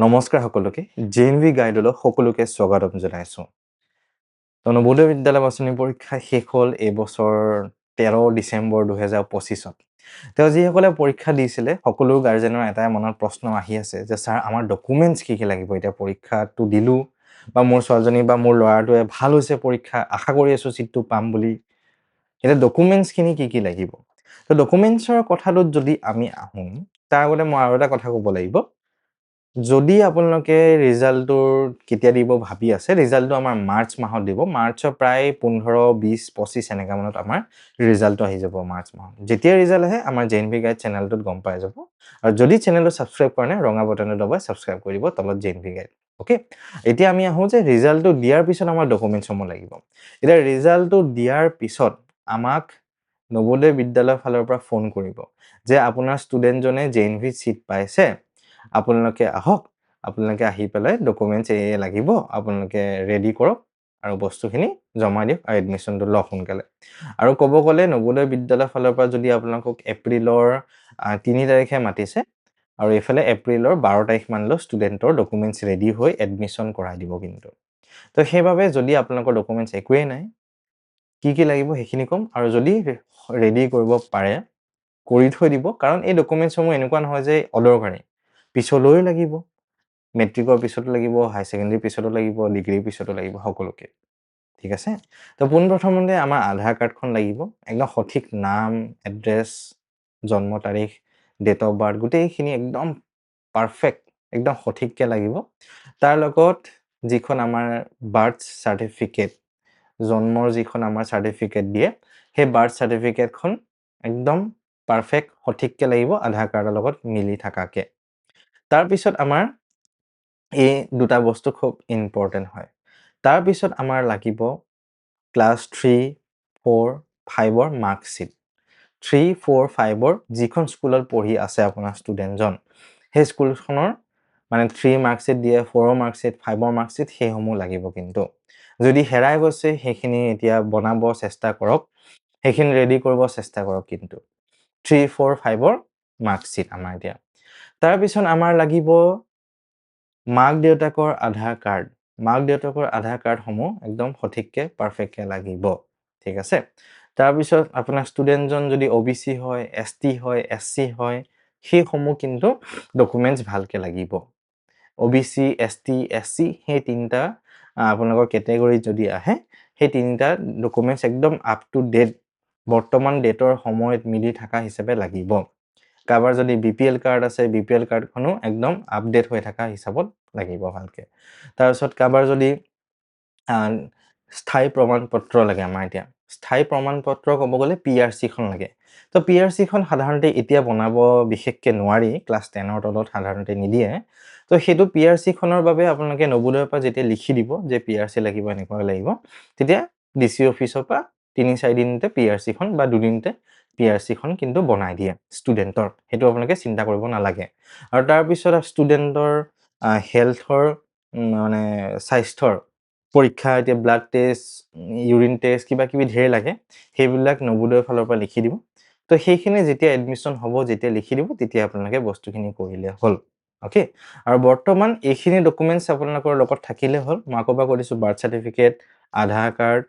নমস্কাৰ সকলোকে জেএনভি গাইডলৈ সকলোকে স্বাগতম জনাইছো। নবোদয় বিদ্যালয় বাছনি পৰীক্ষা শেষ হ'ল এই বছৰ 13 ডিচেম্বৰ 2025ত। যিসকলে পৰীক্ষা দিছিলে সকলো গাৰ্জেনৰ এটাই মনত প্ৰশ্ন আহি আছে যে স্যাৰ আমাৰ ডকুমেন্টছ কি কি লাগিব এতিয়া পৰীক্ষাটো দিলো বা মোৰ ছোৱালীজনী বা মোৰ ল'ৰাটোৱে ভাল হৈছে পৰীক্ষা আশা কৰি আছো সিটটো পাম বুলি। এটা ডকুমেন্টছ খিনি কি কি লাগিব। তো ডকুমেন্টছৰ কথাটোত যদি আমি আহোঁ তাৰ আগতে মই আৰু এটা কথা ক'ব লাগিব। যদি আপোনালোকে ৰিজাল্টৰ কেতিয়া দিব ভাবি আছে ৰিজাল্টটো আমাৰ মাৰ্চ মাহত দিব মাৰ্চৰ প্ৰায় 15 20 25 এনেকা মানত আমাৰ ৰিজাল্টটো আহি যাব মাৰ্চ মাহত যেতিয়া ৰিজাল্ট আহে আমাৰ জেএনভি গাইড চেনেলটোত গম পাই যাব আৰু যদি চেনেলটো সাবস্ক্ৰাইব কৰা নাই ৰঙা বটনটো দবাই সাবস্ক্ৰাইব কৰি দিব তলত জেএনভি গাইড ওকে এতিয়া আমি আহো যে ৰিজাল্টটো দিয়াৰ পিছত আমাৰ ডকুমেন্টছসমূহ লাগিব এতিয়া ৰিজাল্টটো দিয়াৰ পিছত আমাক নবোদয় বিদ্যালয়ৰ ফালৰ পৰা ফোন কৰিব যে আপোনাৰ ষ্টুডেণ্টজনে জেএনভি সিট পাইছে আপোনালোকে আহক আপোনালোকে আহি পেলাই ডকুমেন্টছ এই লাগিব আপোনালোকে ৰেডি কৰক আৰু বস্তুখিনি জমা দিয়ক আৰু এডমিশনটো লওক সোনকালে আৰু ক'ব গ'লে নবোদয় বিদ্যালয়ৰ ফালৰ পৰা যদি আপোনালোকক এপ্ৰিলৰ 3 তাৰিখে মাতিছে আৰু এফালে এপ্ৰিলৰ 12 তাৰিখ মানলৈ ষ্টুডেণ্টৰ ডকুমেন্টছ ৰেডি হৈ এডমিশন কৰাই দিব কিন্তু তো সেইভাবে যদি আপোনালোকৰ ডকুমেন্টছ একোৱে নাই কি কি লাগিব সেইখিনি কম আৰু যদি ৰেডি কৰিব পাৰে কৰি থৈ দিব কাৰণ এই ডকুমেন্টছসমূহ এনেকুৱা নহয় যে অদৰকাৰী পিছলৈ লাগিব মেট্ৰিকৰ পিছতো লাগিব হাই সেকেন্ডাৰী পিছতো লাগিব ডিগ্ৰীৰ পিছতো লাগিব সকলোকে ঠিক আছে তো পোনপ্ৰথমতে আমাৰ আধাৰ কাৰ্ডখন লাগিব একদম সঠিক নাম এড্ৰেছ জন্ম তাৰিখ ডেট অফ বাৰ্থ গোটেইখিনি একদম পাৰফেক্ট একদম সঠিককৈ লাগিব তাৰ লগত যিখন আমাৰ বাৰ্থ সাৰ্টিফিকেট জন্মৰ যিখন আমাৰ সাৰ্টিফিকেট দিয়ে সেই বাৰ্থ সাৰ্টিফিকেটখন একদম পাৰফেক্ট সঠিককৈ লাগিব আধাৰ কাৰ্ডৰ লগত মিলি থাকাকে তাৰ পিছত আমাৰ এই দুটা বস্তু খুব ইম্পৰ্টেন্ট হয় তাৰ পিছত আমাৰ লাগিব ক্লাছ 3 4 5 ৰ মাৰ্কশিট 3 4 5 ৰ যিখন স্কুলত পঢ়ি আছে আপোনাৰ ষ্টুডেণ্টজন সেই স্কুলখনৰ মানে 3 মাৰ্কশিট দিয়ে 4 মাৰ্কশিট 5 মাৰ্কশিট সেইসমূহ লাগিব কিন্তু যদি হেৰাই গৈছে সেইখিনি এতিয়া বনাব চেষ্টা কৰক সেইখিনি ৰেডি কৰিব চেষ্টা কৰক কিন্তু 3 4 5 ৰ মাৰ্কশিট আমাৰ এতিয়া তাৰ পিছত আমাৰ লাগিব মাক দেউতাকৰ আধাৰ কাৰ্ড সমূহ একদম সঠিককৈ পাৰফেক্টকৈ লাগিব ঠিক আছে তাৰ পিছত আপোনাৰ ষ্টুডেণ্টজন যদি ওবিসি হয় এসটি হয় এসসি হয় সেই সমূহ কিন্তু ডকুমেন্টছ ভালকৈ লাগিব ওবিসি এসটি এসসি সেই তিনটা আপোনালোকৰ ক্যাটাগৰী যদি আহে সেই তিনটা ডকুমেন্টছ একদম আপ টু ডেট বৰ্তমান ডেটৰ সময়ত মিলি থকা হিচাপে লাগিব কাবাৰ যদি বিপিএল কাৰ্ড আছে বিপিএল কাৰ্ডখনো একদম আপডেট হৈ থকা হিচাপত লাগিব ভালকে তাৰ পিছত কাবাৰ যদি স্থায়ী প্ৰমাণপত্ৰ লাগে আমাৰ এতিয়া স্থায়ী প্ৰমাণপত্ৰ ক'ব গ'লে পিআৰসি খন লাগে তো পিআৰসি খন সাধাৰণতে এতিয়া বনাব বিশেষকৈ নোৱাৰি ক্লাছ 10 ৰ তলত সাধাৰণতে নিদিয়ে তো হেতু পিআৰসি খনৰ বাবে আপোনালোকে নবোদয়ৰ পৰা যেতিয়া লিখি দিব যে পিআৰসি লাগিব এনেকুৱা লাগিব তেতিয়া ডিসি অফিচৰ পৰা 3-4 দিনতে পিআৰসি খন বা দুদিনতে পিআৰসি খন কিন্তু বনাই দিয়ে ষ্টুডেণ্টৰ হেতু আপোনালোকে চিন্তা কৰিব নালাগে আৰু তাৰ পিছত ষ্টুডেণ্টৰ হেলথৰ মানে স্বাস্থ্যৰ পৰীক্ষা এতিয়া ব্লাড টেষ্ট ইউৰিন টেষ্ট কিবা কিবি ঢেৰ লাগে সেইবিলাক নবোদয়ৰ ফালৰ পৰা লিখি দিব তো সেইখিনি যেতিয়া এডমিশন হ'ব যেতিয়া লিখি দিব তেতিয়া আপোনালোকে বস্তুখিনি কৰিলে হ'ল ওকে আৰু বৰ্তমান এইখিনি ডকুমেন্টছ আপোনালোকৰ লগত থাকিলে হ'ল মই আকৌবা কৰিছো বাৰ্থ সাৰ্টিফিকেট আধাৰ কাৰ্ড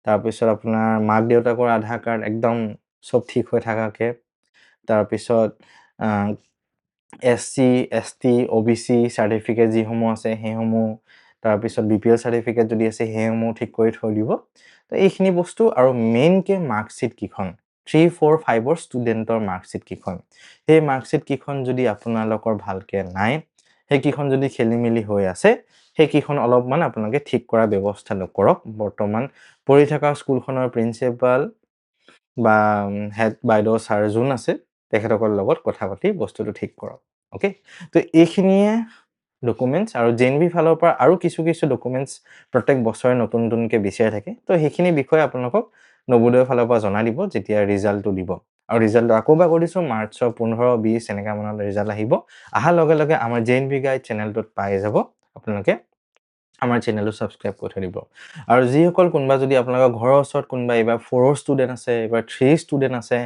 তাৰ পিছত আপোনাৰ মাক দেউতাকৰ আধাৰ কাৰ্ড একদম সব ঠিক হৈ থাকাকে তাৰ পিছত এসসি এসটি ওবিসি সাৰ্টিফিকেট যিসমূহ আছে সেইসমূহ তাৰ পিছত বিপিএল সাৰ্টিফিকেট যদি আছে সেইসমূহ ঠিক কৰি থৈ দিব তো এইখিনি বস্তু আৰু মেইনকে মাৰ্কশিট কিখন 3 4 5 ৰ ষ্টুডেণ্টৰ মাৰ্কশিট কিখন সেই মাৰ্কশিট কিখন যদি আপোনালোকৰ ভালকে নাই সেই কিখন যদি খেলিমেলি হৈ আছে সেই কিখন অলপমান আপোনালোকে ঠিক কৰা ব্যৱস্থা কৰক বৰ্তমান পঢ়ি থকা স্কুলখনৰ প্ৰিন্সিপাল বা হেড বাইদেউ ছাৰ যোন আছে তেখেতসকলৰ লগত কথা পাতি বস্তুটো ঠিক কৰক ওকে তো এইখিনিয়ে ডকুমেন্টছ আৰু জেএনভি ফালৰ পৰা আৰু কিছু ডকুমেন্টছ প্ৰত্যেক বছৰে নতুন নতুনকৈ বিচাৰি থাকে তো সেইখিনি বিষয়ে আপোনালোকক নবোদয়ৰ ফালৰ পৰা জনাই দিব যেতিয়া ৰিজাল্টটো দিব আৰু ৰিজাল্টটো আকৌবা কৰিছো মাৰ্চৰ 15 20 এনেকা মানত ৰিজাল্ট আহিব আহাৰ লগে লগে আমাৰ জেএনভি গাইড চেনেলটোত পাই যাব আপোনালোকে আমাৰ চেনেলটো সাবস্ক্ৰাইব কৰি থৈ দিব আৰু যিসকল কোনবা যদি আপোনালোকৰ ঘৰৰ ওচৰত কোনবা এবাৰ 4 ৰ ষ্টুডেণ্ট আছে এবাৰ 3 ষ্টুডেণ্ট আছে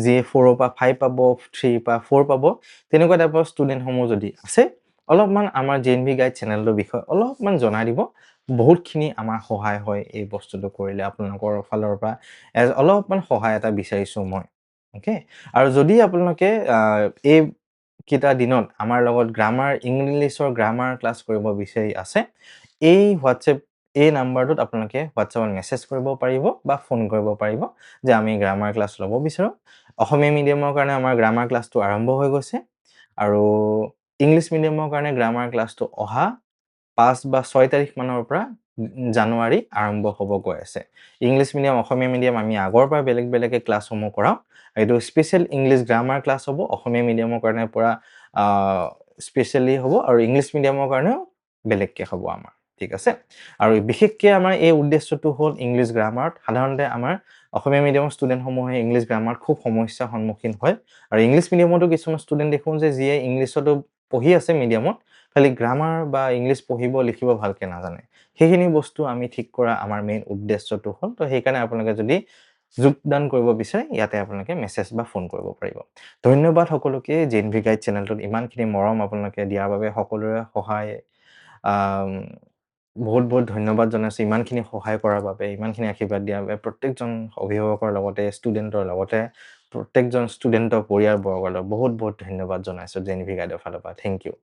যি 4 পৰা 5 পাব 3 পৰা 4 পাব তেনেকুৱা টাইপৰ ষ্টুডেণ্ট সমূহ যদি আছে অলপমান আমাৰ JNV গাইড চেনেলটোৰ বিষয়ে অলপমান জনাই দিব। বহুতখিনি আমাৰ সহায় হয় এই বস্তুটো কৰিলে আপোনালোকৰ ফালৰ পৰা অলপমান সহায় এটা বিচাৰিছোঁ মই। অ'কে? আৰু যদি আপোনালোকে এই কেইটা দিনত আমাৰ লগত ইংলিছৰ গ্ৰামাৰ ক্লাছ কৰিব বিচাৰি আছে, এই এই নাম্বাৰটোত আপোনালোকে হোৱাটছএপত মেছেজ কৰিব পাৰিব বা ফোন কৰিব পাৰিব যে আমি গ্ৰামাৰ ক্লাছ ল'ব বিচাৰোঁ। অসমীয়া মিডিয়ামৰ কাৰণে আমাৰ গ্ৰামাৰ ক্লাছটো আৰম্ভ হৈ গৈছে আৰু ইংলিছ মিডিয়ামৰ কাৰণে গ্ৰামাৰ ক্লাছটো অহা 5 বা 6 তাৰিখ মানৰ পৰা জানুৱাৰী আৰম্ভ হ'ব গৈ আছে। ইংলিছ মিডিয়াম, অসমীয়া মিডিয়াম আমি আগৰ পৰা বেলেগে ক্লাছসমূহ কৰাওঁ। এইটো স্পেচিয়েল ইংলিছ গ্ৰামাৰ ক্লাছ হ'ব। অসমীয়া মিডিয়ামৰ কাৰণে পৰা স্পেচিয়েলি হ'ব আৰু ইংলিছ মিডিয়ামৰ কাৰণেও বেলেগকৈ হ'ব আমাৰ। ঠিক আছে? আৰু বিশেষকৈ আমাৰ এই উদ্দেশ্যটো হ'ল ইংলিছ গ্ৰামাৰত সাধাৰণতে আমাৰ অসমীয়া মিডিয়ামৰ ষ্টুডেণ্টসমূহে ইংলিছ গ্ৰামাৰত খুব সমস্যাৰ সন্মুখীন হয়। আৰু ইংলিছ মিডিয়ামতো কিছুমান ষ্টুডেণ্ট দেখোঁ যে যিয়ে ইংলিছতো পঢ়ি আছে মিডিয়ামত, খালি গ্ৰামাৰ বা ইংলিছ পঢ়িব লিখিব ভালকৈ নাজানে। সেইখিনি বস্তু আমি ঠিক কৰা আমাৰ মেইন উদ্দেশ্যটো হ'ল। তো সেইকাৰণে আপোনালোকে যদি যোগদান কৰিব বিচাৰে ইয়াতে আপোনালোকে মেছেজ বা ফোন কৰিব পাৰিব। ধন্যবাদ সকলোকে JNV গাইড চেনেলটোত ইমানখিনি মৰম আপোনালোকে দিয়াৰ বাবে সকলোৰে সহায় বহুত ধন্যবাদ জনাইছোঁ ইমানখিনি সহায় কৰাৰ বাবে, ইমানখিনি আশীৰ্বাদ দিয়াৰ বাবে প্ৰত্যেকজন অভিভাৱকৰ লগতে ষ্টুডেণ্টৰ লগতে প্ৰত্যেকজন ষ্টুডেণ্টৰ পৰিয়ালবৰ্গলৈ বহুত ধন্যবাদ জনাইছোঁ JNV গাইডৰ ফালৰ পৰা। Thank U.